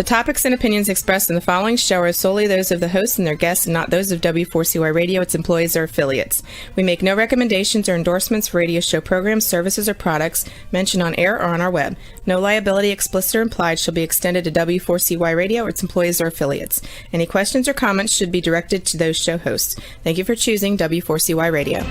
topics and opinions expressed in the following show are solely those of the host and their guests and not those of W4CY Radio, its employees, or affiliates. We make no recommendations or endorsements for radio show programs, services, or products mentioned on air or on our web. No liability, explicit or implied, shall be extended to W4CY Radio or its employees or affiliates. Any questions or comments should be directed to those show hosts. Thank you for choosing W4CY Radio.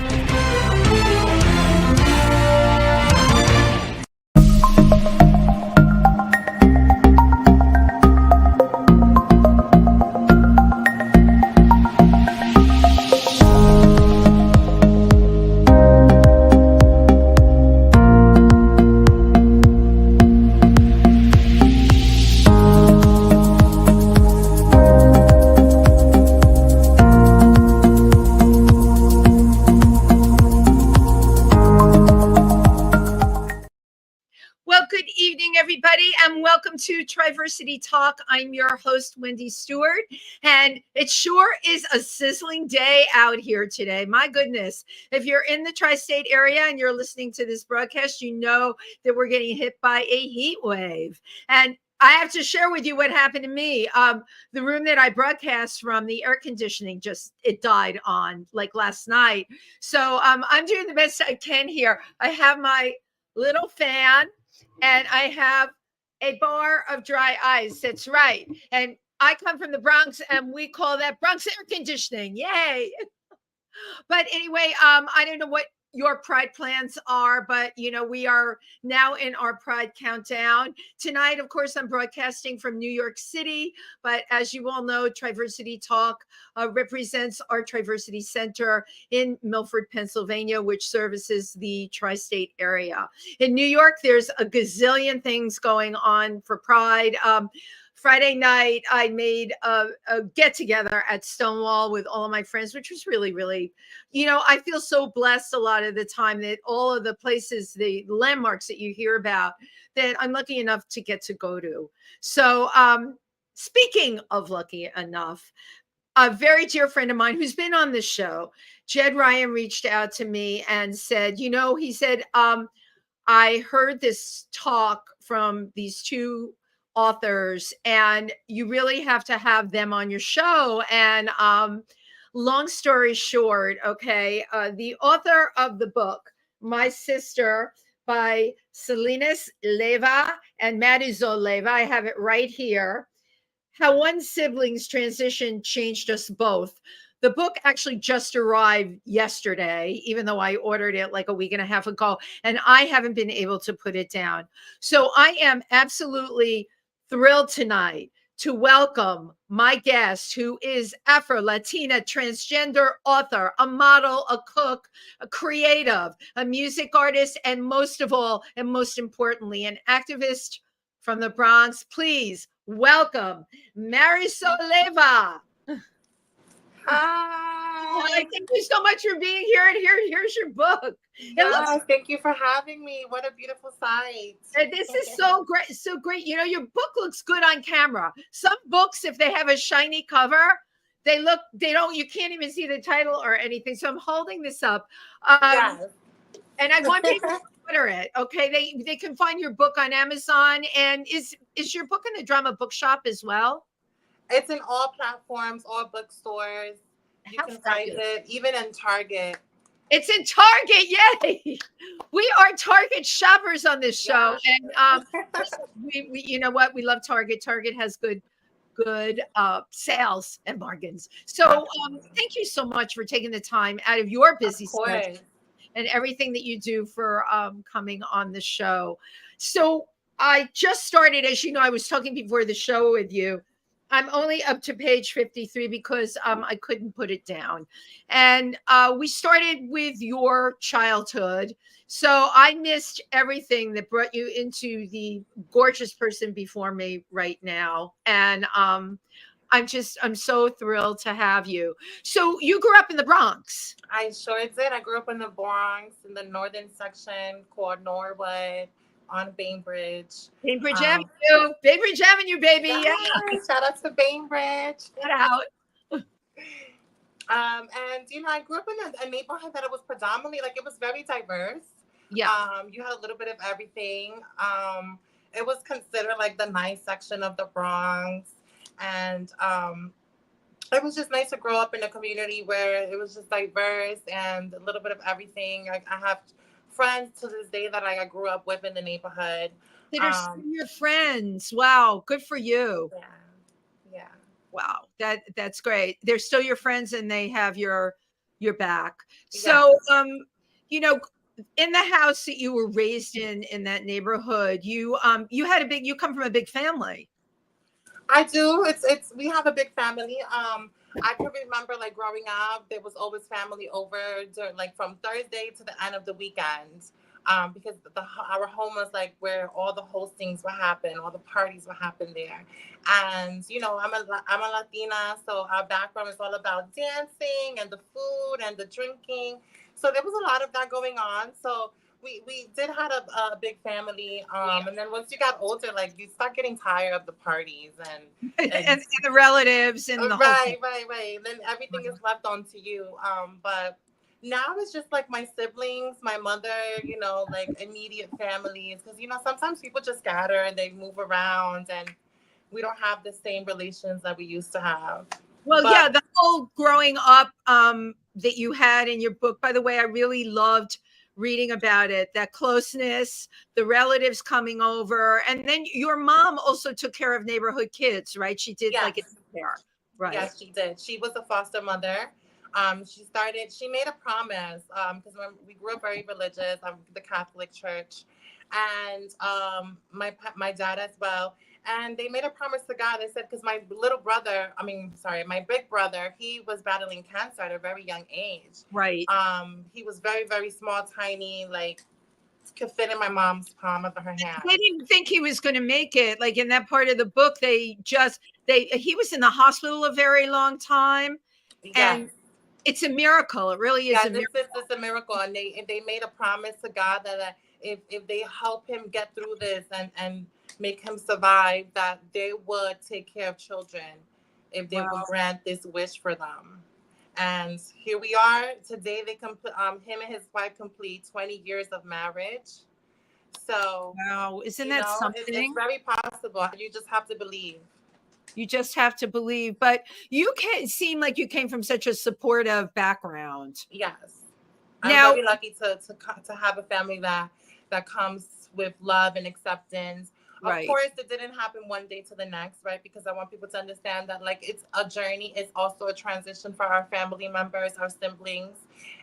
Welcome to Triversity Talk. I'm your host, Wendy Stewart, and it sure is a sizzling day out here today. My goodness, if you're in the tri-state area and you're listening to this broadcast, you know that we're getting hit by a heat wave. And I have to share with you what happened to me. The room that I broadcast from, the air conditioning it died on like last night. So I'm doing the best I can here. I have my little fan and I have a bar of dry ice. That's right. And I come from the Bronx and we call that Bronx air conditioning. Yay. But anyway, I don't know what your Pride plans are, but we are now in our Pride countdown. Tonight, of course, I'm broadcasting from New York City, but as you all know, Triversity Talk represents our Triversity Center in Milford, Pennsylvania, which services the tri-state area. In New York, there's a gazillion things going on for Pride. Friday night, I made a get-together at Stonewall with all of my friends, which was really, really, I feel so blessed a lot of the time that all of the places, the landmarks that you hear about, that I'm lucky enough to get to go to. So speaking of lucky enough, a very dear friend of mine who's been on the show, Jed Ryan, reached out to me and said, he said, I heard this talk from these two authors and you really have to have them on your show. And long story short, okay, the author of the book, My Sister, by Selena, Leyva, and Marizol, Leyva, I have it right here. How One Sibling's Transition Changed Us Both. The book actually just arrived yesterday, even though I ordered it like a week and a half ago, and I haven't been able to put it down. So I am absolutely thrilled tonight to welcome my guest, who is Afro-Latina transgender author, a model, a cook, a creative, a music artist, and most of all, and most importantly, an activist from the Bronx. Please welcome Marizol, Leyva. Hi. Thank you so much for being here. And here's your book. Thank you for having me. What a beautiful sight. This is so great. So great. Your book looks good on camera. Some books, if they have a shiny cover, you can't even see the title or anything. So I'm holding this up. Yes. And I want people to order it. Okay. They can find your book on Amazon. And is your book in the Drama Bookshop as well? It's in all platforms, all bookstores. You can find it even in Target. It's in Target, yay! We are Target shoppers on this show, and we you know what? We love Target. Target has good sales and bargains. So thank you so much for taking the time out of your busy schedule and everything that you do for coming on the show. So I just started, as you know, I was talking before the show with you. I'm only up to page 53 because I couldn't put it down. And we started with your childhood. So I missed everything that brought you into the gorgeous person before me right now. And I'm so thrilled to have you. So you grew up in the Bronx. I sure did. I grew up in the Bronx in the northern section called Norwood. On Bainbridge. Bainbridge Avenue. Bainbridge Avenue, baby. Yeah. Shout out to Bainbridge. Shout out. And, I grew up in a neighborhood that it was predominantly, it was very diverse. Yeah. You had a little bit of everything. it was considered like the nice section of the Bronx. And it was just nice to grow up in a community where it was just diverse and a little bit of everything. I have friends to this day that I grew up with in the neighborhood. That are still your friends. Wow, good for you. Yeah, yeah. Wow, that's great. They're still your friends and they have your back. Yes, So, you know, in the house that you were raised in that neighborhood, you had a big you come from a big family. I do. It's we have a big family. I can remember like growing up, there was always family over during, like from Thursday to the end of the weekend. Because our home was like where all the hostings would happen, all the parties would happen there. And you know, I'm a Latina, so our background is all about dancing and the food and the drinking. So there was a lot of that going on. So we did have a big family, and then once you got older, like you start getting tired of the parties and And the relatives and the whole thing. right. Then everything is left onto you. But now it's just like my siblings, my mother, you know, like immediate families, because you know sometimes people just scatter and they move around, and we don't have the same relations that we used to have. Well, yeah, But the whole growing up that you had in your book, by the way, I really loved reading about it, that closeness, the relatives coming over. And then your mom also took care of neighborhood kids, right? She did like a yes, care. Right. yes, she did. She was a foster mother. She made a promise, because when we grew up very religious, the Catholic Church, and my dad as well. And they made a promise to God. They said, because my little brother, my big brother, he was battling cancer at a very young age. Right. He was very, very small, tiny, like could fit in my mom's palm of her hand. They didn't think he was going to make it. Like in that part of the book, he was in the hospital a very long time. Yes. And it's a miracle. It really is Yeah, a miracle. this is a miracle, and they made a promise to God that if they help him get through this and make him survive, that they would take care of children if they would Wow. grant this wish for them. And here we are today. Him and his wife complete 20 years of marriage. So Wow. Isn't you that know it's something? very possible. You just have to believe. You just have to believe. But you can't seem like you came from such a supportive background. Yes. I'm Now, very lucky to have a family that comes with love and acceptance. Of right, course, it didn't happen one day to the next, right? Because I want people to understand that like it's a journey. It's also a transition for our family members, our siblings,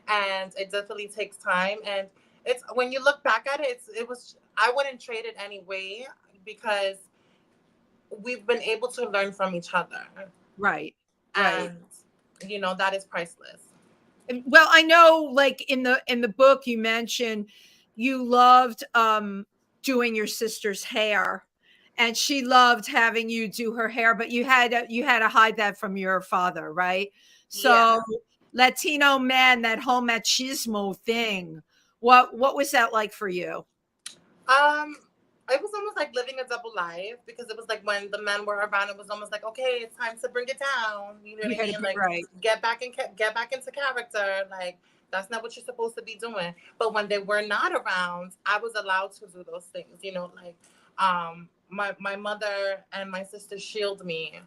and it definitely takes time. And it's when you look back at it, it was I wouldn't trade it anyway because we've been able to learn from each other, right, right. and you know that is priceless. Well, I know like in the book you mentioned you loved doing your sister's hair and she loved having you do her hair, but you had to hide that from your father, right? Yeah. So Latino men, that whole machismo thing, what was that like for you? Um, it was almost like living a double life because it was like when the men were around, it was almost like, okay, it's time to bring it down. You know You what I had to mean? be Like right. get back into character. Like that's not what you're supposed to be doing. But when they were not around, I was allowed to do those things. You know, like my mother and my sister shield me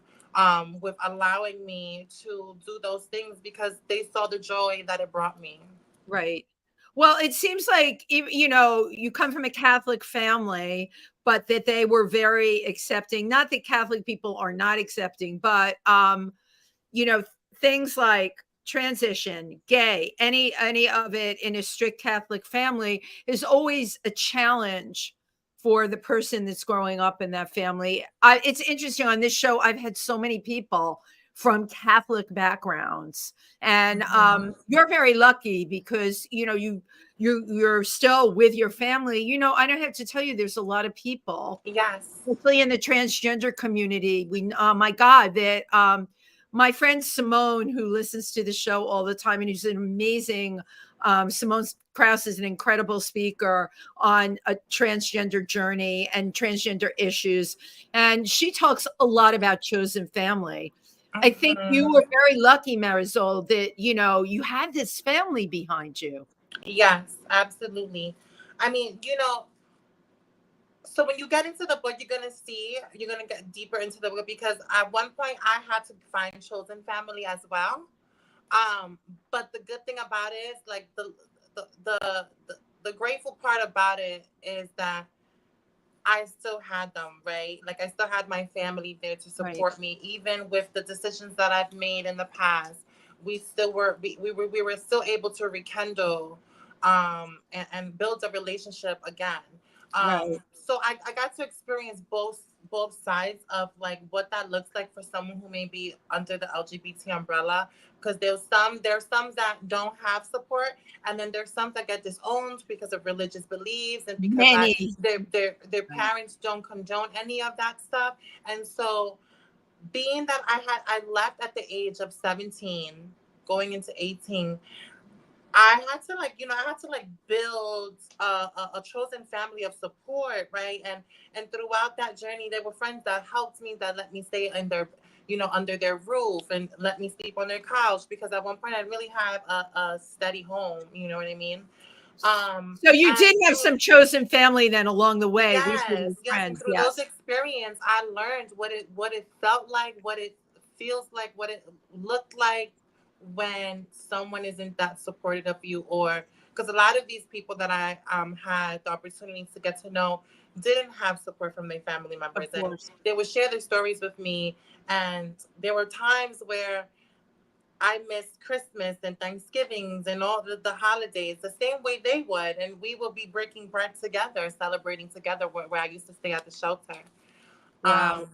with allowing me to do those things because they saw the joy that it brought me. Right. Well, it seems like you know, you come from a Catholic family, but that they were very accepting. Not that Catholic people are not accepting, but you know, things like transition, gay, any of it in a strict Catholic family is always a challenge for the person that's growing up in that family. It's interesting on this show. I've had so many people from Catholic backgrounds, and Mhm. you're very lucky because you know you're still with your family. You know, I don't have to tell you. There's a lot of people, Yes. especially in the transgender community. My God, that my friend Simone, who listens to the show all the time, and who's an amazing, Simone Krause is an incredible speaker on a transgender journey and transgender issues. And she talks a lot about chosen family. I think you Mhm. were very lucky, Marizol, that, you know, you had this family behind you. Yes, absolutely. I mean, you know, So when you get into the book, you're gonna get deeper into the book, because at one point I had to find chosen family as well. But the good thing about it is, like, the grateful part about it is that I still had them, right? Like, I still had my family there to support me, even with the decisions that I've made in the past. We were still able to rekindle, and build a relationship again. So I got to experience both sides of, like, what that looks like for someone who may be under the LGBT umbrella, because there's some that don't have support, and then there's some that get disowned because of religious beliefs, and because their parents don't condone any of that stuff. And so, being that I left at the age of 17, going into 18, I had to, like, build a chosen family of support, right? And throughout that journey, there were friends that helped me, that let me stay in their, under their roof, and let me sleep on their couch, because at one point I really have a steady home. You know what I mean? So you did have some chosen family then along the way. Yes, yes. And through those experiences, I learned what it felt like, what it feels like, what it looked like when someone isn't that supportive of you. Or because a lot of these people that I had the opportunity to get to know didn't have support from their family members, and they would share their stories with me. And there were times where I missed Christmas and Thanksgivings and all the holidays the same way they would. And we will be breaking bread together, celebrating together, where I used to stay at the shelter. Wow.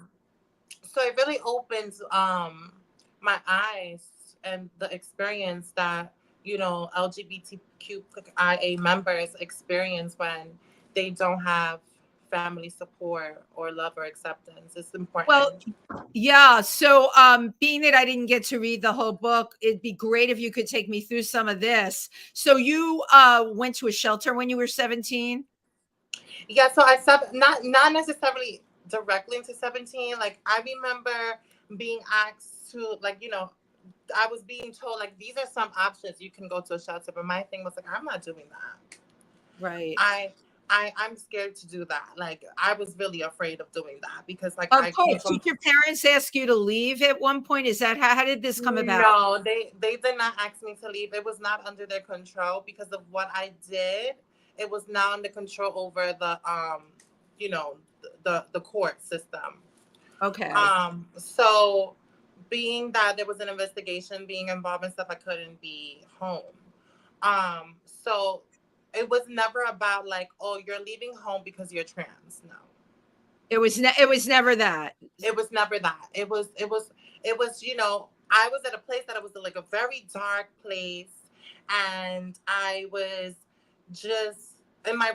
So it really opens my eyes, and the experience that, LGBTQIA members experience when they don't have family support or love or acceptance. It's important. Well, yeah. So, being that I didn't get to read the whole book, it'd be great if you could take me through some of this. So you went to a shelter when you were 17? Yeah, so not necessarily directly into 17. Like, I remember being asked to, like, I was being told, like, these are some options, you can go to a shelter. But my thing was, like, I'm not doing that. Right. I'm scared to do that. Like, I was really afraid of doing that, because, like, of course. Did your parents ask you to leave at one point? Is that how did this come about? No, they did not ask me to leave. It was not under their control because of what I did. It was now under control over the the court system. Okay. So, being that there was an investigation being involved in stuff, I couldn't be home. So it was never about, like, oh, you're leaving home because you're trans. No. It was never that. It was never that. It was, I was at a place that it was, like, a very dark place, and I was just in my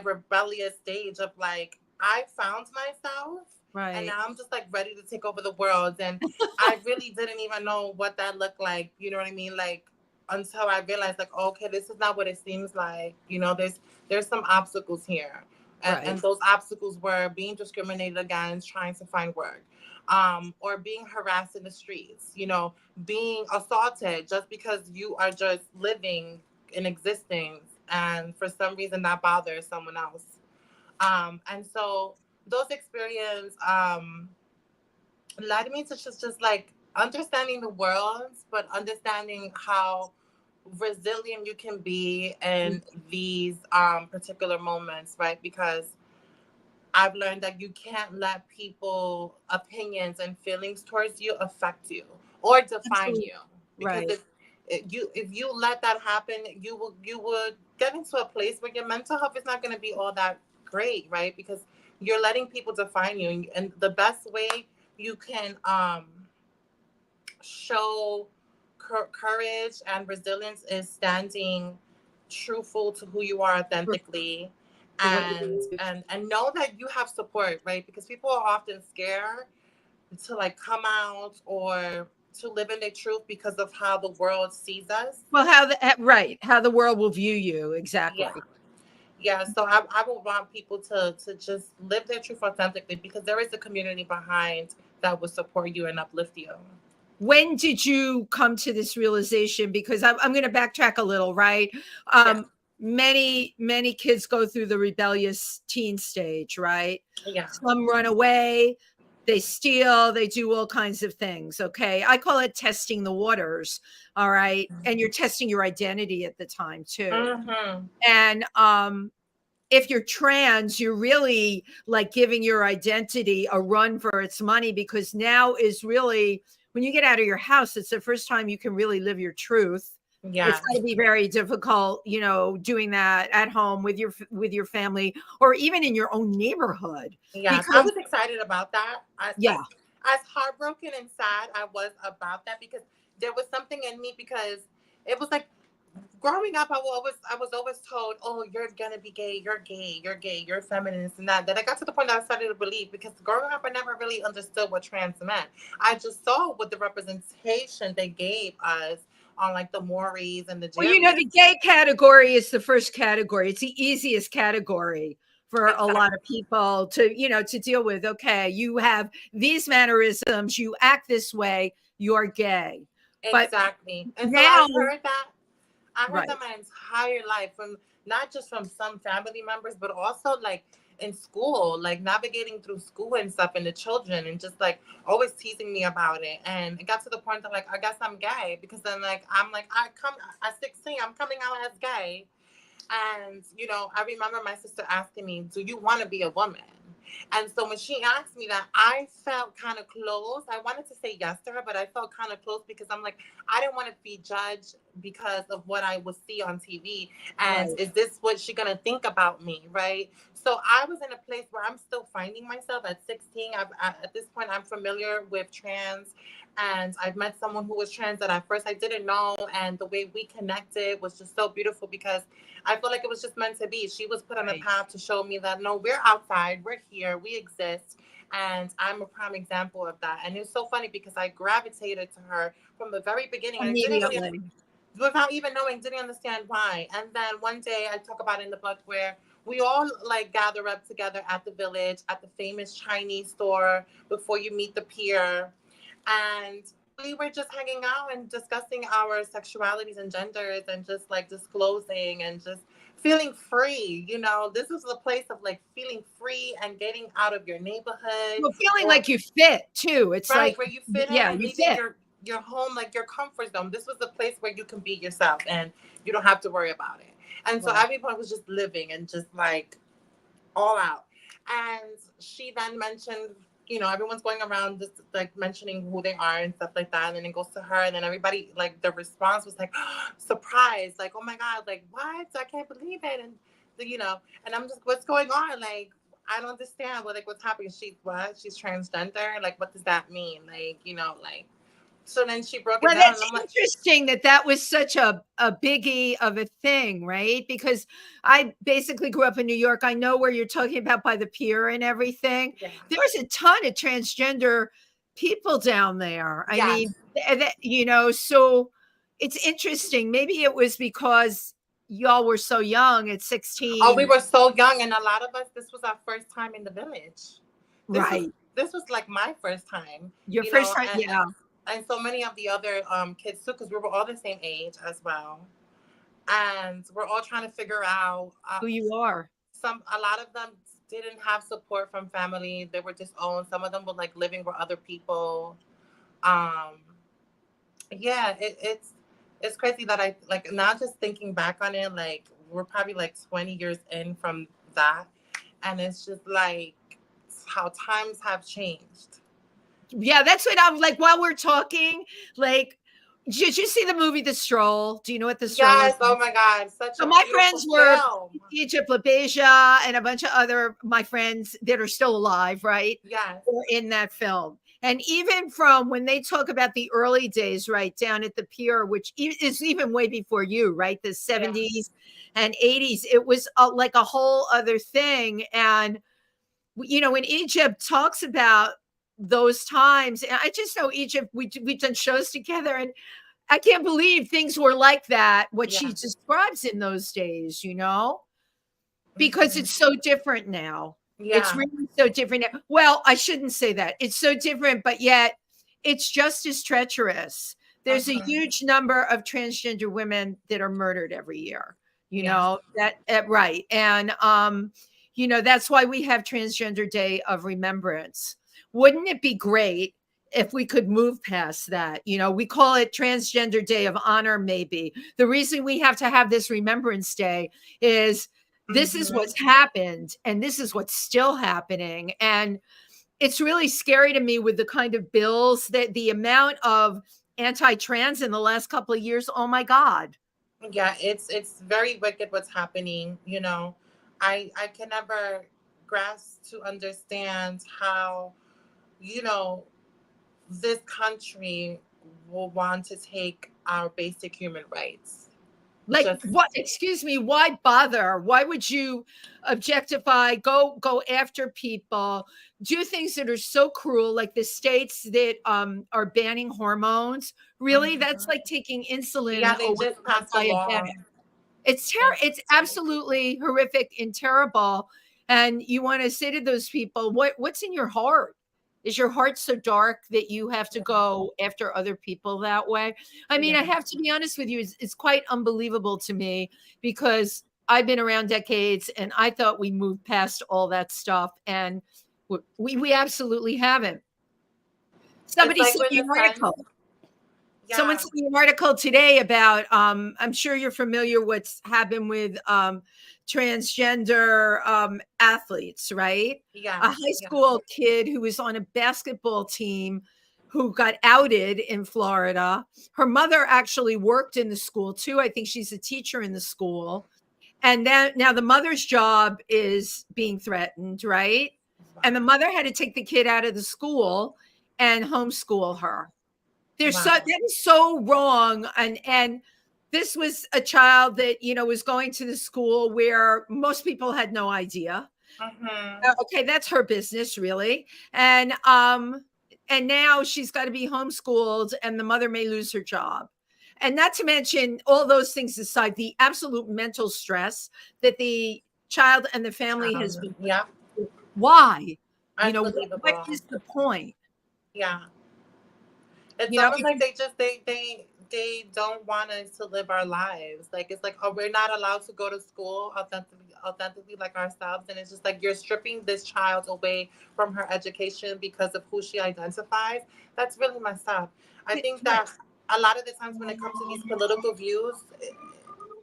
rebellious stage of, like, I found myself. Right. And now I'm just, like, ready to take over the world. And I really didn't even know what that looked like. You know what I mean? Like, until I realized, like, okay, this is not what it seems like. There's some obstacles here. And those obstacles were being discriminated against, trying to find work, or being harassed in the streets, being assaulted just because you are just living and existing. And for some reason that bothers someone else. And so those experiences led me to just like understanding the world, but understanding how resilient you can be in these particular moments, right? Because I've learned that you can't let people opinions and feelings towards you affect you or define you. Because if you let that happen, you will get into a place where your mental health is not going to be all that great, right? Because you're letting people define you, and the best way you can show courage and resilience is standing truthful to who you are authentically, and know that you have support, right? Because people are often scared to, like, come out or to live in their truth because of how the world sees us. Well, how the world will view you. Exactly. Yeah. So I would want people to just live their truth authentically, because there is a community behind that will support you and uplift you. When did you come to this realization? Because I'm going to backtrack a little, right? many kids go through the rebellious teen stage, right? Yeah. Some run away, they steal, they do all kinds of things. Okay. I call it testing the waters. All right. And you're testing your identity at the time too. Mm-hmm. And if you're trans, you're really like giving your identity a run for its money, because now is really, when you get out of your house, it's the first time you can really live your truth. Yeah. It's going to be very difficult, you know, doing that at home with your family, or even in your own neighborhood. Yeah, Because, I was excited about that. yeah, As heartbroken and sad I was about that, because there was something in me, because it was like growing up, I was always told, "Oh, you're gonna be gay. You're gay. You're gay. You're feminist," and that. Then I got to the point that I started to believe, because growing up, I never really understood what trans meant. I just saw what the representation they gave us on like the Maury's and the well, you know, Jerry's. the gay category is the first category. It's the easiest category for a lot of people to, you know, to deal with. Okay, you have these mannerisms, you act this way, you're gay. But Exactly. And so now, I heard right. that my entire life, from not just from some family members, but also like in school, like navigating through school and stuff, and the children, and just like always teasing me about it. And it got to the point that like, I guess I'm gay, because then like I'm like, I come at 16, I'm coming out as gay. And you know, I remember my sister asking me, "Do you want to be a woman?" And so when she asked me that, I felt kind of close. I wanted to say yes to her, but I felt kind of close, because I'm like, I didn't want to be judged because of what I would see on TV. And Right. is this what she's going to think about me? Right. So I was in a place where I'm still finding myself at 16. At this point, I'm familiar with trans, and I've met someone who was trans that at first I didn't know. And the way we connected was just so beautiful, because I feel like it was just meant to be. She was put on a path to show me that, no, we're outside, we're here, we exist. And I'm a prime example of that. And it's so funny, because I gravitated to her from the very beginning. I didn't really, Immediately. without even knowing, didn't understand why. And then one day I talk about in the book where we all like gather up together at the village, at the famous Chinese store before you meet the pier. And we were just hanging out and discussing our sexualities and genders, and just like disclosing and just feeling free. You know, this is a place of like feeling free and getting out of your neighborhood, Well, feeling or like you fit too. It's right like, where you fit in, yeah, and you leaving fit. your home, like your comfort zone. This was the place where you can be yourself, and you don't have to worry about it. And so Right. everyone was just living and just like all out. And she then mentioned, you know, everyone's going around just like mentioning who they are and stuff like that. And then it goes to her, and then everybody, like, the response was like, surprise, like, oh my God, like, what? I can't believe it. And, you know, and I'm just, what's going on? Like, I don't understand what, like, what's happening. She's what? She's transgender? Like, what does that mean? Like, you know, like, so then she broke it Well, down, and that's I'm like, interesting that that was such a biggie of a thing, right? Because I basically grew up in New York. I know where you're talking about by the pier and everything. yeah, There's a ton of transgender people down there. I yes. mean, you know, so it's interesting. Maybe it was because y'all were so young at Oh, we 16. were so young, and a lot of us, this was our first time in the village. This was Right. this was like my first time, Your you first know, time. Yeah. and so many of the other kids too, because we were all the same age as well, and we're all trying to figure out. Who you are. A lot of them didn't have support from family; they were just owned. Some of them were like living with other people. Um, yeah, it's crazy that I like now just thinking back on it. Like, we're probably like 20 years in from that, and it's just like how times have changed. Yeah, that's what I'm like while we're talking. Like, did you see the movie The Stroll? Do you know what The Stroll is? Yes, oh my God, such So a my beautiful friends were film. Egypt, Labeja, and a bunch of other my friends that are still alive, right? Yes, Were in that film. And even from when they talk about the early days, right, down at the pier, which is even way before you, right, the yeah, 70s and 80s, it was like a whole other thing. And, you know, when Egypt talks about those times, and I just know Egypt, we've done shows together, and I can't believe things were like that, what yeah, she describes in those days, you know, because mhm, it's so different now. It's yeah, really so different now. Well, I shouldn't say that. It's so different, but yet it's just as treacherous. There's a mhm, huge number of transgender women that are murdered every year. You Yes. know, right. And that's why we have Transgender Day of Remembrance. Wouldn't it be great if we could move past that? We call it Transgender Day of Honor, maybe. The reason we have to have this Remembrance Day is this is what's happened, and this is what's still happening. And it's really scary to me with the kind of bills, that the amount of anti-trans in the last couple of years. Oh my God. Yeah, it's very wicked what's happening. I can never grasp to understand how, you know, this country will want to take our basic human rights. Like, Just what? Excuse me, why bother? Why would you objectify, go after people, do things that are so cruel, like the states that are banning hormones? Really? That's like taking insulin yeah, they away just from passed a law. diabetic. It's absolutely horrific and terrible. And you want to say to those people, what's in your heart? Is your heart so dark that you have to go after other people that way? I mean, I Yeah. have to be honest with you, it's quite unbelievable to me, because I've been around decades and I thought we moved past all that stuff, and we absolutely haven't. It's Somebody like sent when me the an sun. article. Someone Yeah. sent me an article today about, I'm sure you're familiar what's happened with transgender athletes, right? Yeah. A high Yeah. school kid who was on a basketball team who got outed in Florida. Her mother actually worked in the school too. I think she's a teacher in the school. And then now the mother's job is being threatened, right? And the mother had to take the kid out of the school and homeschool her. Wow. That is so wrong. And this was a child that was going to the school where most people had no idea. Okay, that's her business, really. And now she's got to be homeschooled, and the mother may lose her job. And not to mention, all those things aside, the absolute mental stress that the child and the family has been. Yeah. Why? What Unbelievable. is the point? Yeah. It's You know, almost like they don't want us to live our lives. Like, it's like, oh, we're not allowed to go to school authentically like ourselves, and it's just like you're stripping this child away from her education because of who she identifies. That's really messed up. I think that a lot of the times when it comes to these political views,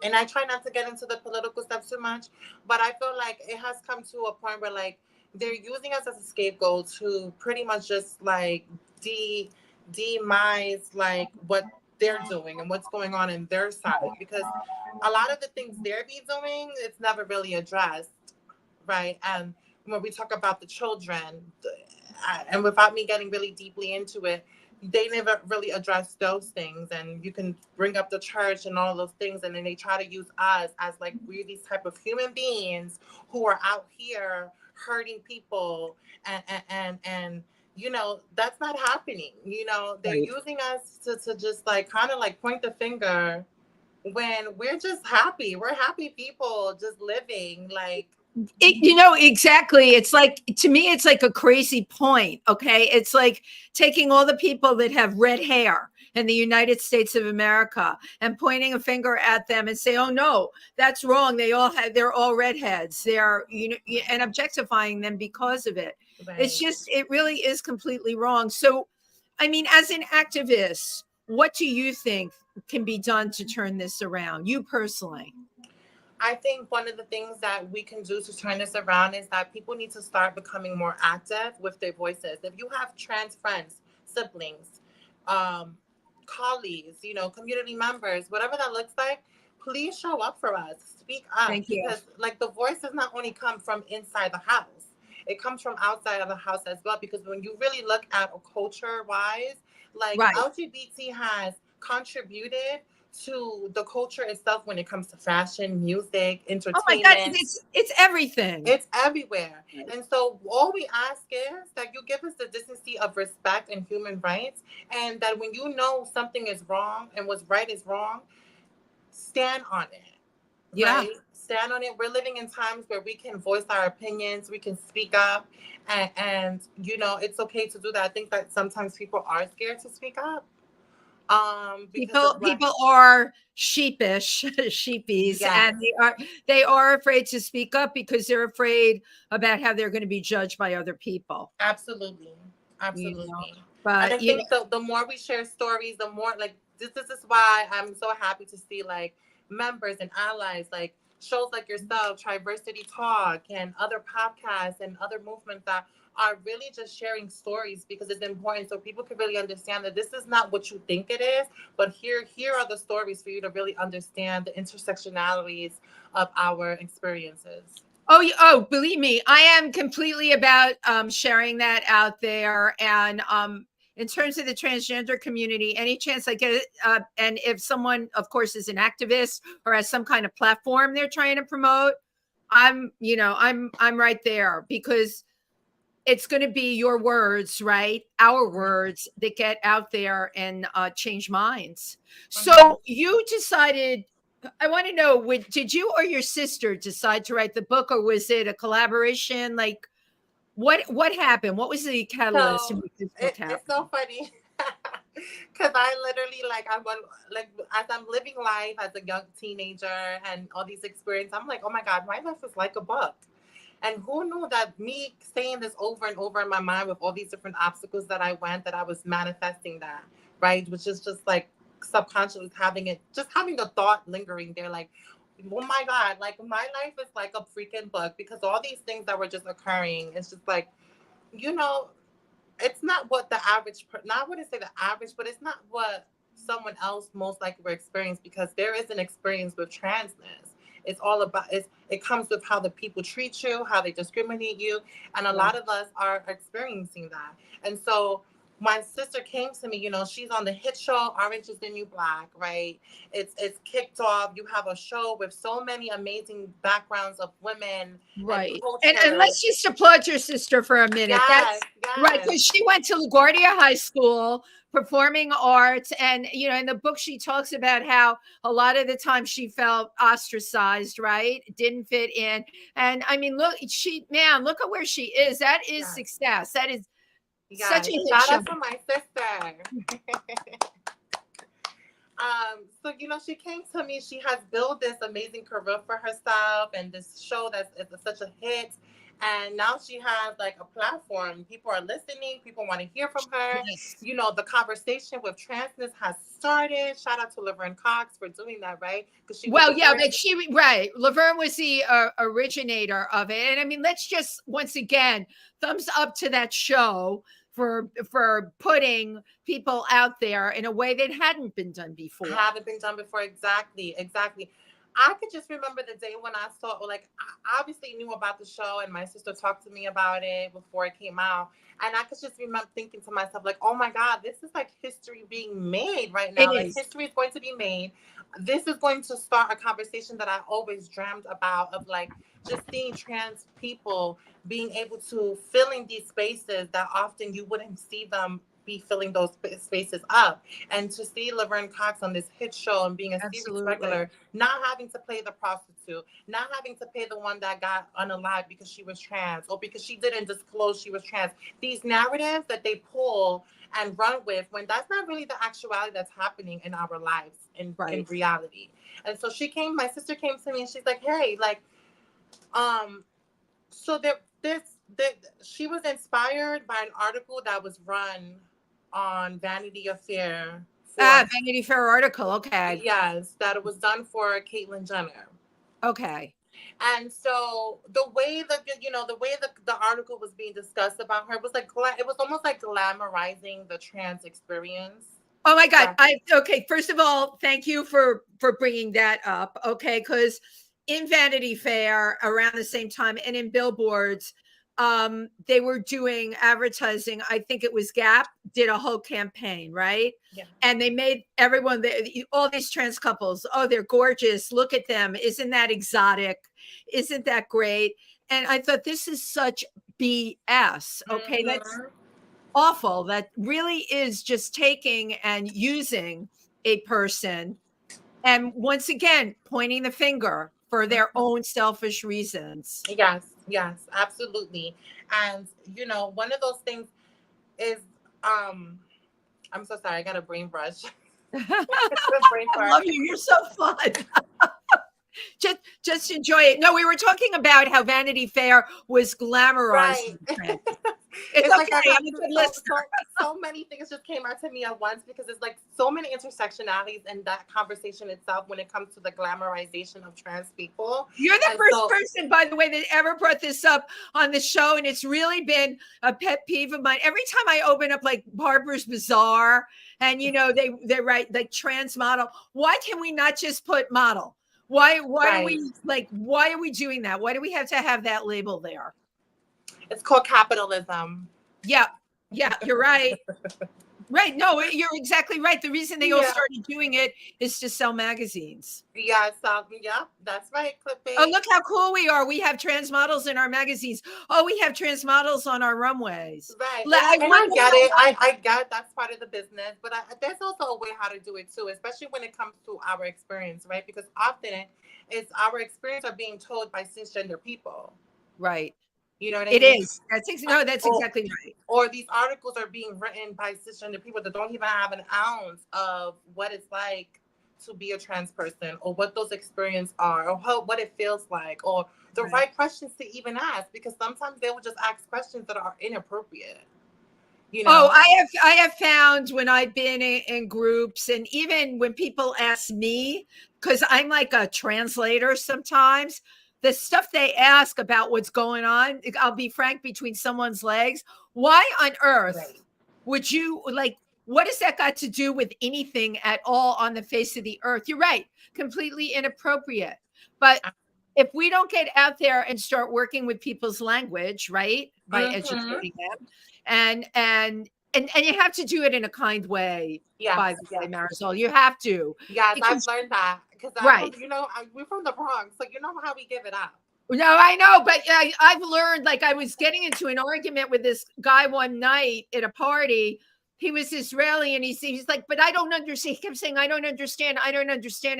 and I try not to get into the political stuff too much, but I feel like it has come to a point where, like, they're using us as a scapegoat to pretty much just like demise like what they're doing and what's going on in their side, because a lot of the things they're be doing, it's never really addressed, right? And when we talk about the children, and without me getting really deeply into it, they never really address those things. And you can bring up the church and all those things, and then they try to use us as like we're these type of human beings who are out here hurting people, and that's not happening. They're right. using us to just like kind of like point the finger when we're just happy. We're happy people just living like. Exactly. It's like, to me, it's like a crazy point. Okay. It's like taking all the people that have red hair in the United States of America and pointing a finger at them and say, oh no, that's wrong. They're all redheads. And objectifying them because of it. Right. It's just, it really is completely wrong. So, I mean, as an activist, what do you think can be done to turn this around? You personally? I think one of the things that we can do to turn this around is that people need to start becoming more active with their voices. If you have trans friends, siblings, colleagues, community members, whatever that looks like, please show up for us. Speak up. Thank you. Because like the voice does not only come from inside the house, it comes from outside of the house as well. Because when you really look at culture wise, like Right. LGBT has contributed to the culture itself when it comes to fashion, music, entertainment. Oh my God, it's everything. It's everywhere. And so all we ask is that you give us the decency of respect and human rights, and that when you know something is wrong and what's right is wrong, stand on it. Yeah. Right? Stand on it. We're living in times where we can voice our opinions, we can speak up, and it's okay to do that. I think that sometimes people are scared to speak up. Because of what, People are sheepish, sheepies, yes, and they are afraid to speak up because they're afraid about how they're going to be judged by other people. absolutely, You know, absolutely. And but I think the more we share stories, the more like this is why I'm so happy to see like members and allies like shows like yourself, Triversity Talk, and other podcasts and other movements that are really just sharing stories because it's important so people can really understand that this is not what you think it is, but here are the stories for you to really understand the intersectionalities of our experiences. oh, oh, believe me, I am completely about sharing that out there. And in terms of the transgender community, any chance I get it, and if someone, of course, is an activist or has some kind of platform they're trying to promote, I'm right there because it's going to be your words, right? Our words that get out there and change minds. Mhm. So you decided. I want to know: did you or your sister decide to write the book, or was it a collaboration? Like, what happened? What was the catalyst to So make this book it's happen? so funny because I literally like I'm on, like as I'm living life as a young teenager and all these experiences, I'm like, oh my god, my life is like a book. And who knew that me saying this over and over in my mind with all these different obstacles that I went, that I was manifesting that, right? Which is just like subconsciously having it, just having the thought lingering there, like, oh my God, like my life is like a freaking book because all these things that were just occurring, it's just like, you know, it's not what the average, not I wouldn't say the average, but it's not what someone else most likely will experience because there is an experience with transness. It's all about it comes with how the people treat you, how they discriminate you, and a Right. lot of us are experiencing that. And so my sister came to me, she's on the hit show Orange is the New Black, right? It's kicked off. You have a show with so many amazing backgrounds of women and Right. And culture. let's just applaud your sister for a minute. Yes, That's right, yes. because she went to LaGuardia High School, performing arts. And, in the book, she talks about how a lot of the time she felt ostracized, right? Didn't fit in. And I mean, look, man, look at where she is. That is Yes. success. That is such Yes. a hit Shout show. out to my sister. So she came to me. She has built this amazing career for herself, and this show that's is such a hit. And now she has like a platform. People are listening. People want to hear from her. Yes. The conversation with transness has started. Shout out to Laverne Cox for doing that, right? Because she was Well, the yeah, first. but right. Laverne was the originator of it. And I mean, let's just once again thumbs up to that show for putting people out there in a way that hadn't been done before. Haven't been done before. Exactly, exactly. I could just remember the day when I saw, like, I obviously knew about the show, and my sister talked to me about it before it came out. And I could just remember thinking to myself, like, oh my God, this is like history being made right It now. Like, is. history is going to be made. This is going to start a conversation that I always dreamed about of like just seeing trans people being able to fill in these spaces that often you wouldn't see them be filling those spaces up, and to see Laverne Cox on this hit show and being a series Absolutely. regular, not having to play the prostitute, not having to play the one that got unalived because she was trans or because she didn't disclose she was trans. These narratives that they pull and run with when that's not really the actuality that's happening in our lives in Right. reality. And so my sister came to me and she's like, hey, like, so she was inspired by an article that was run on Vanity Fair for, Vanity Fair article. Okay. yes, that it was done for Caitlyn Jenner. Okay. And so the way the article was being discussed about her was like it was almost like glamorizing the trans experience. Oh my God. That Okay. First of all, thank you for bringing that up. Okay, because in Vanity Fair around the same time and in billboards, they were doing advertising. I think it was Gap did a whole campaign, right? yeah. And they made everyone, all these trans couples, oh, they're gorgeous. Look at them. Isn't that exotic? Isn't that great? And I thought this is such BS. Okay, that's Mhm. awful. That really is just taking and using a person and once again pointing the finger for their Mhm. own selfish reasons. Yes, yes, absolutely. And one of those things is I'm so sorry, I got a brain brush. Brain I fart. love you. You're so fun. Just enjoy it. No, we were talking about how Vanity Fair was glamorized. Right. It's It's like okay. I'm a good listener. so many things just came out to me at once because it's like so many intersectionalities in that conversation itself when it comes to the glamorization of trans people. You're the And first so- person, by the way, that ever brought this up on the show, and it's really been a pet peeve of mine. Every time I open up like Barbara's Bazaar, and they write like trans model. Why can we not just put model? Why Right. are we like? Why are we doing that? Why do we have to have that label there? It's called capitalism. Yeah, you're right. Right. No, you're exactly right. The reason they all Yeah. started doing it is to sell magazines. Yeah, so yeah, that's right, Clippy. Oh, look how cool we are. We have trans models in our magazines. Oh, we have trans models on our runways. Right. I I get it. I get that's part of the business, but there's also a way how to do it too, especially when it comes to our experience, right? Because often it's our experience are being told by cisgender people. Right. You know what I It mean? is. That's exactly right. Or these articles are being written by cisgender people that don't even have an ounce of what it's like to be a trans person, or what those experiences are, or what it feels like, or the right questions to even ask. Because sometimes they will just ask questions that are inappropriate. You know? Oh, I have found when I've been in groups, and even when people ask me, because I'm like a translator sometimes, the stuff they ask about what's going on, I'll be frank, between someone's legs. Why on earth would you like? What has that got to do with anything at all on the face of the earth? You're right, completely inappropriate. But if we don't get out there and start working with people's language, right, by educating them, and you have to do it in a kind way. Yes, by the way, Marizol, you have to. Yes, I've learned that because we're from the Bronx, so you know how we give it up. No, I know, but I've learned. Like, I was getting into an argument with this guy one night at a party. He was Israeli, and he's like, but I don't understand. He kept saying, I don't understand.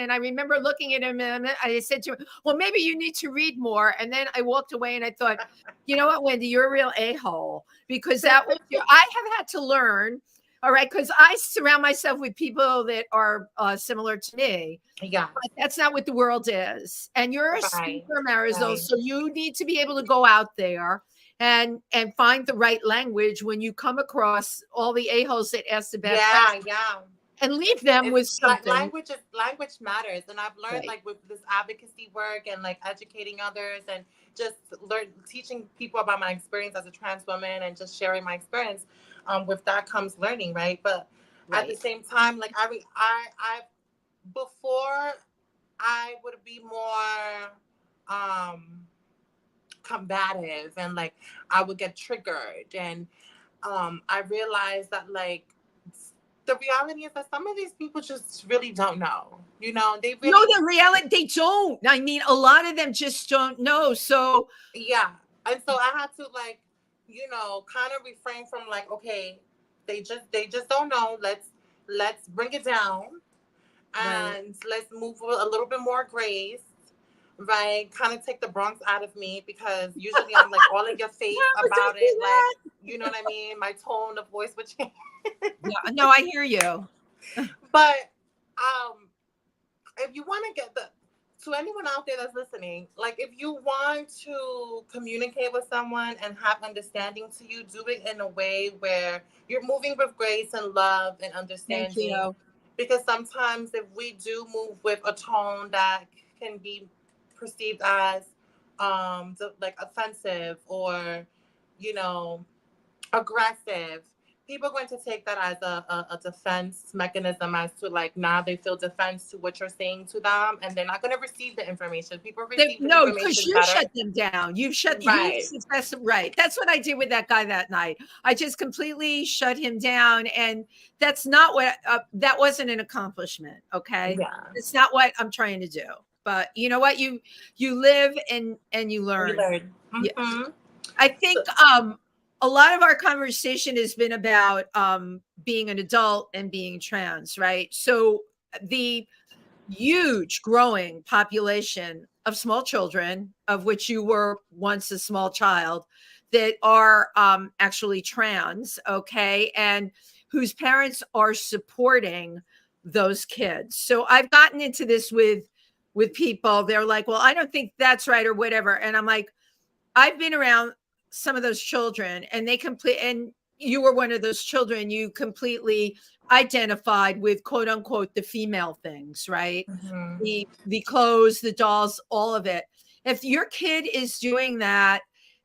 And I remember looking at him, and I said to him, well, maybe you need to read more. And then I walked away, and I thought, you know what, Wendy, you're a real a-hole, because I have had to learn. All right, because I surround myself with people that are similar to me. Yeah, but that's not what the world is. And you're a speaker, Marizol, so you need to be able to go out there and find the right language when you come across all the a-holes that ask the bad questions. And leave them with something. Language matters, and I've learned like with this advocacy work and like educating others and just teaching people about my experience as a trans woman and just sharing my experience. With that comes learning, right? But at the same time, like I before I would be more combative, and like I would get triggered, and I realized that like the reality is that some of these people just really don't know. You know, they really no, the reality, they don't. I mean, a lot of them just don't know. So yeah, and so I had to like, kind of refrain from like, okay, they just don't know. Let's bring it down, and let's move with a little bit more grace. Right, kind of take the Bronx out of me, because usually I'm like all in your face about it. Like, you know what I mean? My tone of voice would change. Yeah, no, I hear you. But if you want to to anyone out there that's listening, like if you want to communicate with someone and have understanding to you, do it in a way where you're moving with grace and love and understanding. Thank you. Because sometimes if we do move with a tone that can be perceived as like offensive or aggressive, people are going to take that as a defense mechanism, as to like now they feel defense to what you're saying to them, and they're not going to receive the information. People receive the information because you shut them down. You shut right. That's what I did with that guy that night. I just completely shut him down, and that's not what that wasn't an accomplishment. Okay, it's not what I'm trying to do. But you know what? You live and you learn. Mm-hmm. Yeah. I think a lot of our conversation has been about being an adult and being trans, right? So the huge growing population of small children, of which you were once a small child, that are actually trans, okay, and whose parents are supporting those kids. So I've gotten into this with people. They're like, well, I don't think that's right or whatever. And I'm like, I've been around some of those children, and and you were one of those children. You completely identified with quote unquote the female things, right? Mm-hmm. The clothes, the dolls, all of it. If your kid is doing that,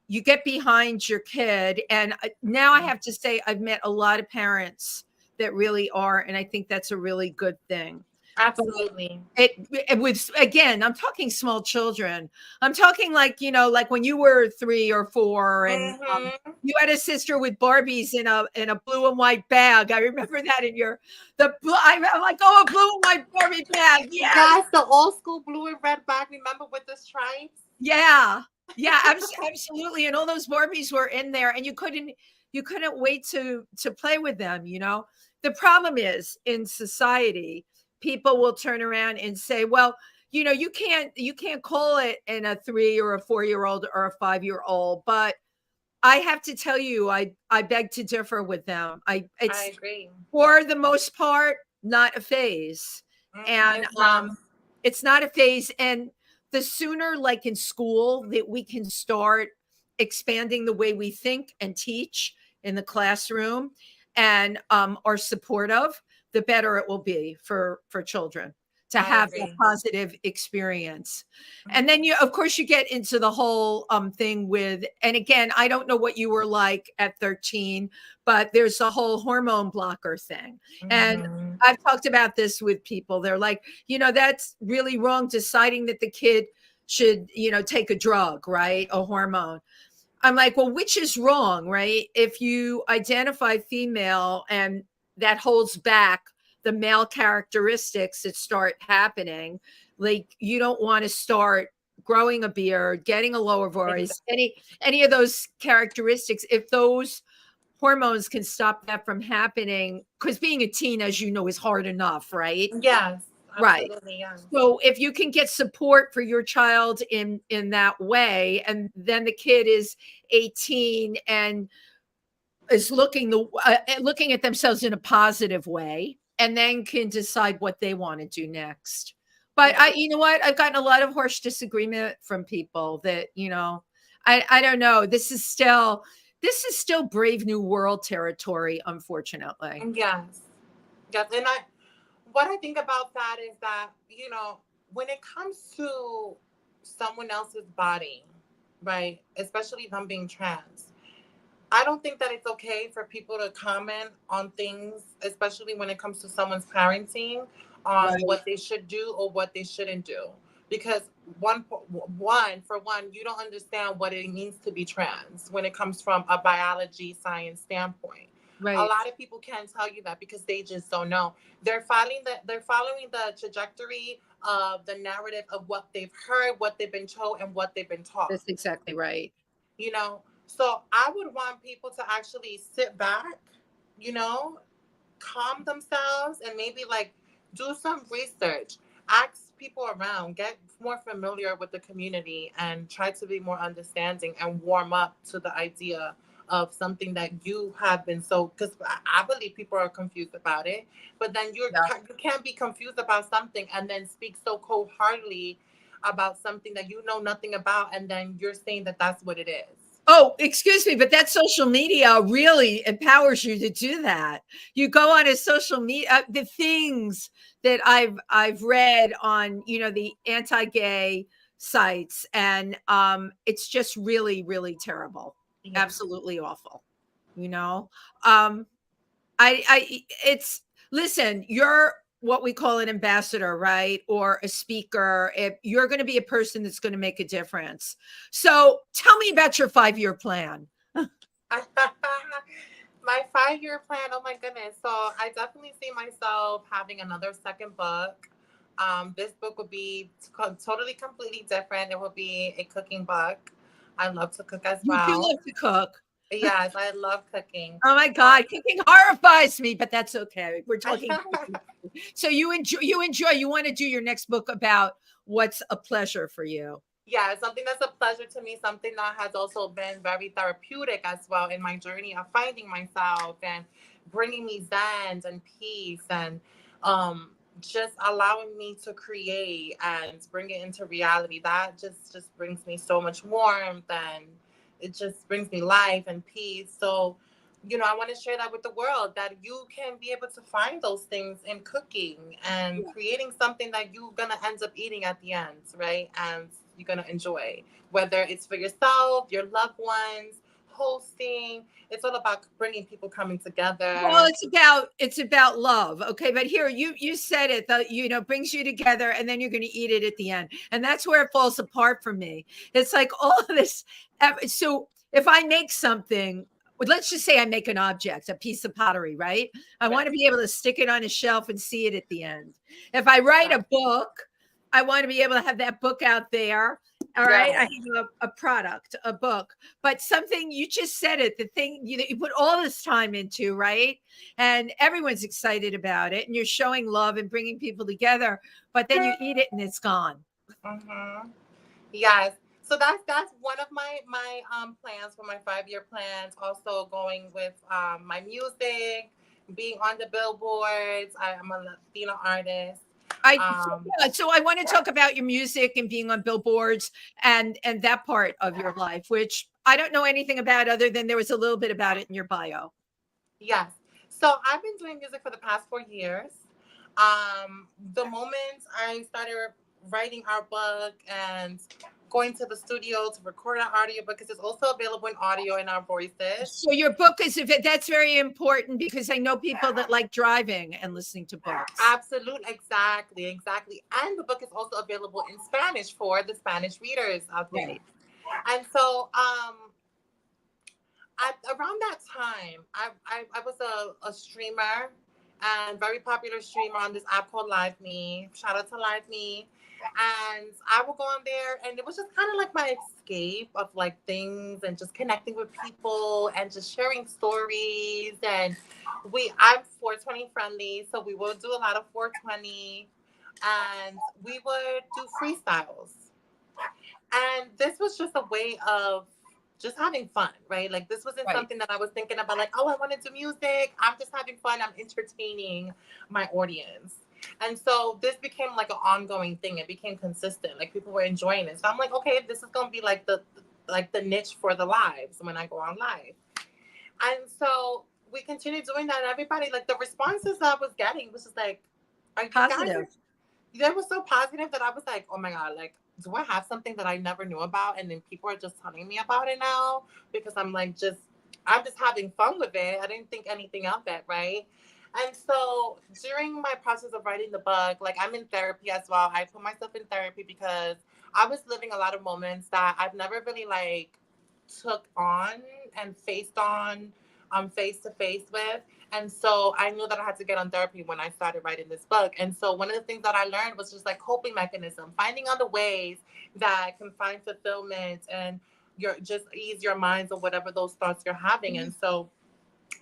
you get behind your kid. And now I have to say, I've met a lot of parents that really are, and I think that's a really good thing. But Absolutely. it with, again, I'm talking small children. I'm talking like, like when you were 3 or 4, and Mm-hmm. you had a sister with Barbies in a blue and white bag. I remember that in I'm like, oh, a blue and white Barbie bag. Yes. Yes, the old school blue and red bag. Remember with the stripes? Yeah. Yeah, absolutely. And all those Barbies were in there, and you couldn't wait to play with them. The problem is, in society, people will turn around and say, well, you can't call it in a 3 or a 4-year-old or a 5-year-old. But I have to tell you, I beg to differ with them. I It's, agree. for the most part, not a phase. And It's not. it's not a phase. And the sooner, like in school, that we can start expanding the way we think and teach in the classroom, and are supportive, the better it will be for children to I have that agree. positive experience. And then of course, you get into the whole thing with, and again, I don't know what you were like at 13, but there's a whole hormone blocker thing. And Mm-hmm. I've talked about this with people. They're like, that's really wrong, deciding that the kid should, take a drug, right? A hormone. I'm like, well, which is wrong, right? If you identify female and that holds back the male characteristics that start happening, like you don't want to start growing a beard, getting a lower voice, any of those characteristics. If those hormones can stop that from happening, because being a teen, as you know, is hard enough, right? Yes, Right. absolutely. Yes. So if you can get support for your child in that way, and then the kid is 18 and is looking at themselves in a positive way, and then can decide what they want to do next. But Yeah. you know what? I've gotten a lot of harsh disagreement from people that, I don't know. This is still Brave New World territory, unfortunately. Yes. Yes. And what I think about that is that, when it comes to someone else's body, right, especially them being trans, I don't think that it's okay for people to comment on things, especially when it comes to someone's parenting, on Right. what they should do or what they shouldn't do. Because for one, you don't understand what it means to be trans when it comes from a biology science standpoint. A Right. lot of people can't tell you that because they just don't know. They're following the trajectory of the narrative of what they've heard, what they've been told, and what they've been taught. That's exactly right. So I would want people to actually sit back, you know, calm themselves, and maybe like do some research, ask people around, get more familiar with the community, and try to be more understanding and warm up to the idea of something that you have been, so because I believe people are confused about it, but then Yeah. you can't be confused about something and then speak so cold-heartedly about something that you know nothing about, and then you're saying that that's what it is. Oh, excuse me, but that social media really empowers you to do that. You go on a social media, the things that I've read on, the anti-gay sites, and it's just really, really terrible, Yeah. absolutely awful. You know, um, I it's listen, you're what we call an ambassador, right? Or a speaker. If you're going to be a person that's going to make a difference. So tell me about your 5-year plan. My 5-year plan, oh my goodness. So I definitely see myself having another second book. This book would be totally, completely different. It would be a cooking book. I love to cook as You do well. love to cook. Yes, I love cooking. Oh my Um, God, cooking horrifies me, but that's okay. We're talking. So you want to do your next book about what's a pleasure for you. yeah, something that's a pleasure to me, something that has also been very therapeutic as well in my journey of finding myself and bringing me zen and peace. And just allowing me to create and bring it into reality, that just brings me so much warmth, and it just brings me life and peace. So, I want to share that with the world, that you can be able to find those things in cooking and creating something that you're gonna end up eating at the end, right? And you're gonna enjoy, whether it's for yourself, your loved ones, hosting. It's all about bringing people coming Well, together. it's about love, okay? But here you said it, that brings you together, and then you're going to eat it at the end, and that's where it falls apart for me. It's like all of this. So if I make something, let's just say I make an object, a piece of pottery, right? I want to Right. be able to stick it on a shelf and see it at the end. If I write a book, I want to be able to have that book out there. All right, I Yeah. have a product, a book, but something you just said it, the thing that you put all this time into, right? And everyone's excited about it, and you're showing love and bringing people together, but then you eat it and it's gone. Mm-hmm. Yes. So that's one of my plans for my 5-year plans. Also going with my music, being on the billboards. I am a Latino artist. I Um, Yeah, so I want to talk about your music and being on billboards and that part of your life, which I don't know anything about other than there was a little bit about it in your bio. yes. So I've been doing music for the past 4 years. The moment I started writing our book and going to the studio to record our audio, because it's also available in audio in our voices. So your book is, if it, that's very important because I know people that like driving and listening to books. Absolutely, exactly, exactly. And the book is also available in Spanish for the Spanish readers out there. Right. And so, around that time, I was a streamer, and very popular streamer on this app called Live Me. Shout out to Live Me. And I would go on there, and it was just kind of like my escape of like things, and just connecting with people and just sharing stories. And I'm 420 friendly, so we would do a lot of 420, and we would do freestyles. And this was just a way of just having fun, right? Like, this wasn't Right. something that I was thinking about, like, oh, I want to do music. I'm just having fun. I'm entertaining my audience. And so this became like an ongoing thing. It became consistent. Like, people were enjoying it. So I'm like, okay, this is gonna be like the niche for the lives when I go on live. And so we continued doing that. And everybody, like, the responses that I was getting was just like, are you guys, Positive. they were so positive that I was like, oh my God, like, do I have something that I never knew about? And then people are just telling me about it now, because I'm just having fun with it. I didn't think anything of it, right? And so during my process of writing the book, like, I'm in therapy as well. I put myself in therapy because I was living a lot of moments that I've never really like took on and faced on face to face with. And so I knew that I had to get on therapy when I started writing this book. And so one of the things that I learned was just like coping mechanism, finding other ways that can find fulfillment and your just ease your minds of whatever those thoughts you're having. And so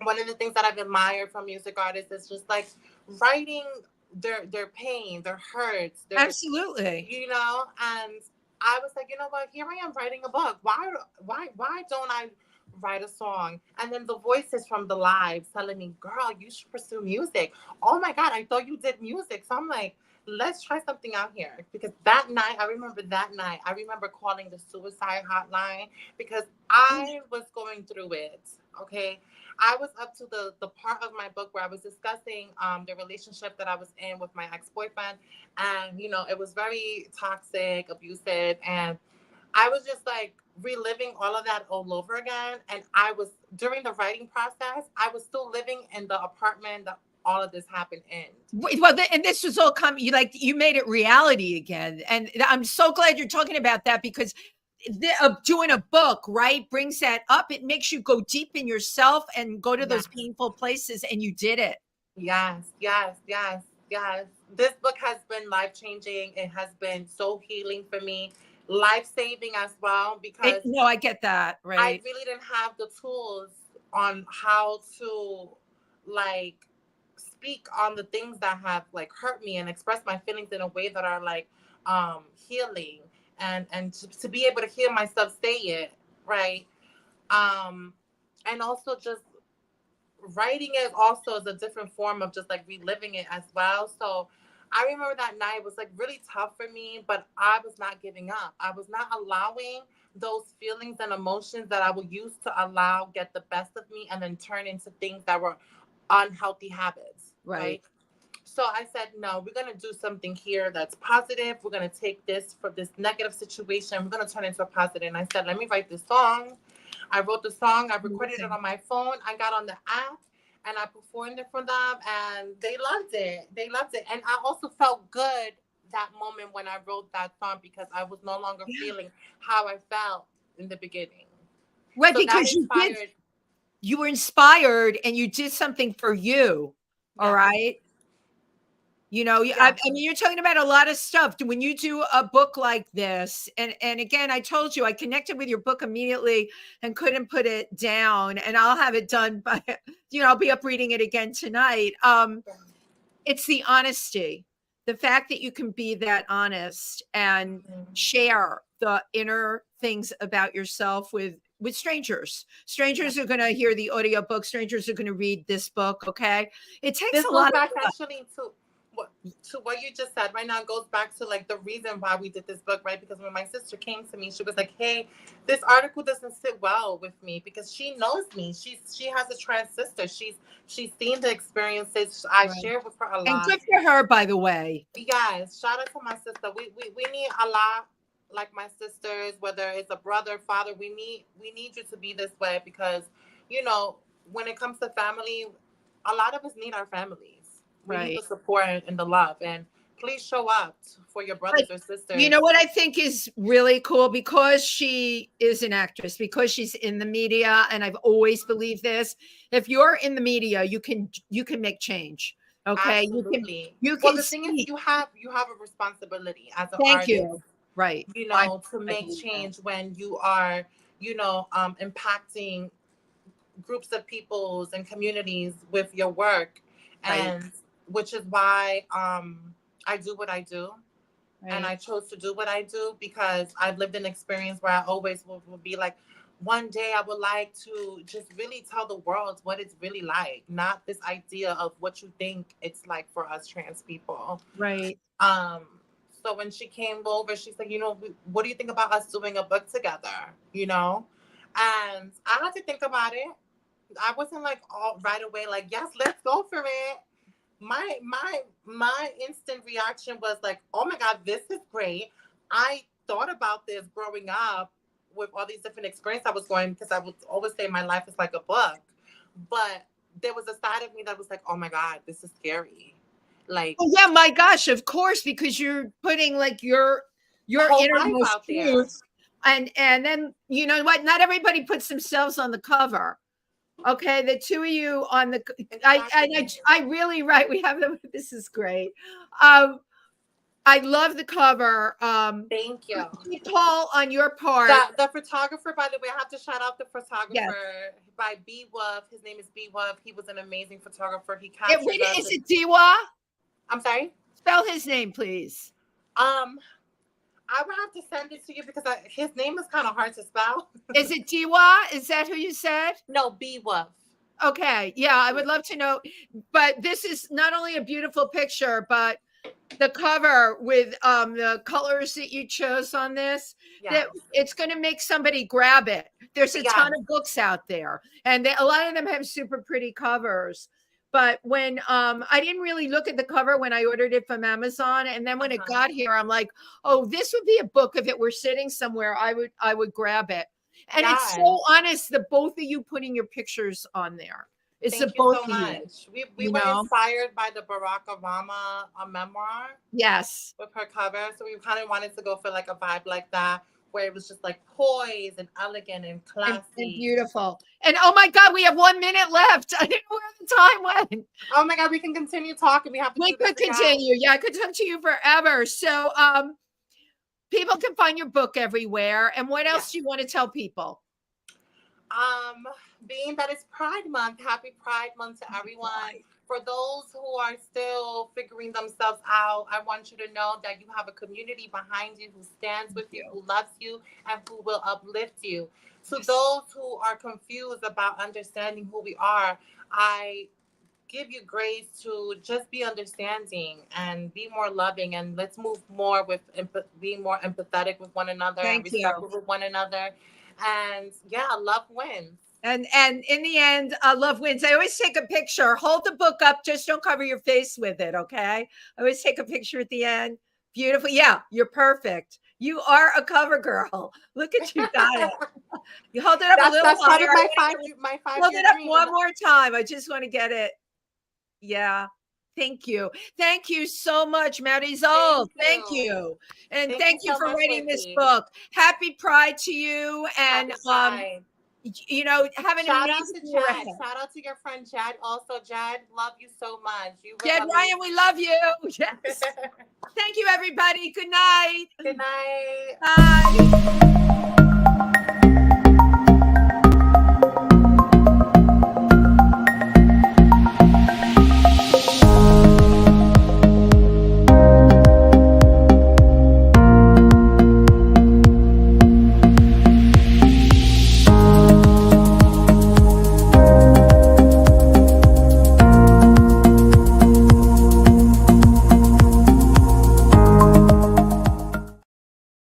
one of the things that I've admired from music artists is just like writing their pain, their hurts, their, Absolutely. and I was like, you know what, here I am writing a book. Why don't I write a song? And then the voices from the lives telling me, girl, you should pursue music. Oh my God, I thought you did music. So I'm like, let's try something out here. Because that night, I remember calling the suicide hotline because I was going through it. Okay. I was up to the part of my book where I was discussing the relationship that I was in with my ex-boyfriend. And, it was very toxic, abusive. And I was just like reliving all of that all over again. And during the writing process, I was still living in the apartment that all of this happened in. Well, and this was all coming. You made it reality again, and I'm so glad you're talking about that because doing a book, right, brings that up. It makes you go deep in yourself and go to Yes, those painful places, and you did it. yes, yes, yes, yes. This book has been life changing. It has been so healing for me, life saving as well, because No, I get that, I right? really didn't have the tools on how to like speak on the things that have like hurt me and express my feelings in a way that are like healing, and to be able to hear myself say it, right? um and also just writing it also is a different form of just like reliving it as well. So I remember that night was like really tough for me, but I was not giving up. I was not allowing those feelings and emotions that I would use to allow get the best of me and then turn into things that were unhealthy habits. Right. So I said, no, we're going to do something here that's positive. We're going to take this from this negative situation. We're going to turn it into a positive. And I said, let me write this song. I wrote the song. I recorded it on my phone. I got on the app and I performed it for them. And they loved it. They loved it. And I also felt good that moment when I wrote that song because I was no longer feeling how I felt in the beginning. Right, So because you were inspired and you did something for you. Yeah. All right. You know, yeah. I mean, you're talking about a lot of stuff. When you do a book like this, and again, I told you I connected with your book immediately and couldn't put it down. And I'll have it done by, you know, I'll be up reading it again tonight. It's the honesty, the fact that you can be that honest and share the inner things about yourself with strangers. Strangers are going to hear the audiobook. Strangers are going to read this book. Okay, it takes a lot of actually to what you just said right now. It goes back to like the reason why we did this book, right? Because when my sister came to me, she was like, hey, this article doesn't sit well with me because she knows me. She has a trans sister. She's seen the experiences I share with her a lot. And good for her, by the way. Yes, shout out to my sister. We need a lot like my sisters, whether it's a brother, father. We need you to be this way because, you know, when it comes to family, a lot of us need our families. We need the support and the love, and please show up for your brothers or sisters. You know what I think is really cool, because she is an actress, because she's in the media, and I've always believed this. If you're in the media, you can make change. Okay, absolutely. You can. Well, the thing is, you have a responsibility as an artist. You. Right. You know, to make change when you are, you know, impacting groups of peoples and communities with your work, and which is why I do what I do. And I chose to do what I do because I've lived an experience where I always will be like, one day I would like to just really tell the world what it's really like, not this idea of what you think it's like for us trans people. Right. So when she came over, she's like, you know, what do you think about us doing a book together? You know? And I had to think about it. I wasn't like all right away, like, yes, let's go for it. My instant reaction was like, oh my God, this is great. I thought about this growing up with all these different experiences I was going, because I would always say my life is like a book. But there was a side of me that was like, oh my God, this is scary. Like, oh yeah, my gosh, of course, because you're putting like your innermost truth, and then you know what? Not everybody puts themselves on the cover. Okay, the two of you on the I really we have them. This is great. I love the cover. Thank you. Paul, on your part. The photographer, by the way, I have to shout out the photographer by B Wolf. His name is B Wolf. He was an amazing photographer. He captured us. Is it Diwa? I'm sorry? Spell his name, please. I would have to send it to you because his name is kind of hard to spell. Is it Diwa? Is that who you said? No, B Wolf. Okay. Yeah, I would love to know. But this is not only a beautiful picture, but the cover with the colors that you chose on this, that it's going to make somebody grab it. There's a ton of books out there, and a lot of them have super pretty covers. But when I didn't really look at the cover when I ordered it from Amazon, and then when it got here, I'm like, oh, this would be a book if it were sitting somewhere. I would grab it. And it's so honest that both of you putting your pictures on there. It's Thank you so much. We were inspired by the Barack Obama memoir. Yes. With her cover. So we kind of wanted to go for like a vibe like that, where it was just like poised and elegant and classy. And beautiful. And oh my God, we have 1 minute left. I didn't know where the time went. Oh my God, we can continue talking. We could continue. Yeah, I could talk to you forever. So people can find your book everywhere. And what else do you want to tell people? Being that it's Pride Month, happy Pride Month to everyone. For those who are still figuring themselves out, I want you to know that you have a community behind you who stands with you, who loves you, and who will uplift you. To those who are confused about understanding who we are, I give you grace to just be understanding and be more loving, and let's move more with being more empathetic with one another and Thank you. respectful with one another. And yeah, love wins. And in the end, love wins. I always take a picture. Hold the book up. Just don't cover your face with it, okay? I always take a picture at the end. Beautiful. Yeah, you're perfect. You are a cover girl. Look at you, got it. You hold it up a little That's part higher. of my 5-year Hold it up dream. one more time. I just want to get it. Yeah. Thank you. Thank you so much, Marizol. Thank you. And thank you so for much, writing this Wendy. book. Happy Pride to you. And you know, have an shout out amazing to year Chad. ahead. Shout out to your friend Chad. Also, Chad, love you so much. Jed Ryan, we love you. Yes. Thank you, everybody. Good night. Good night. Bye.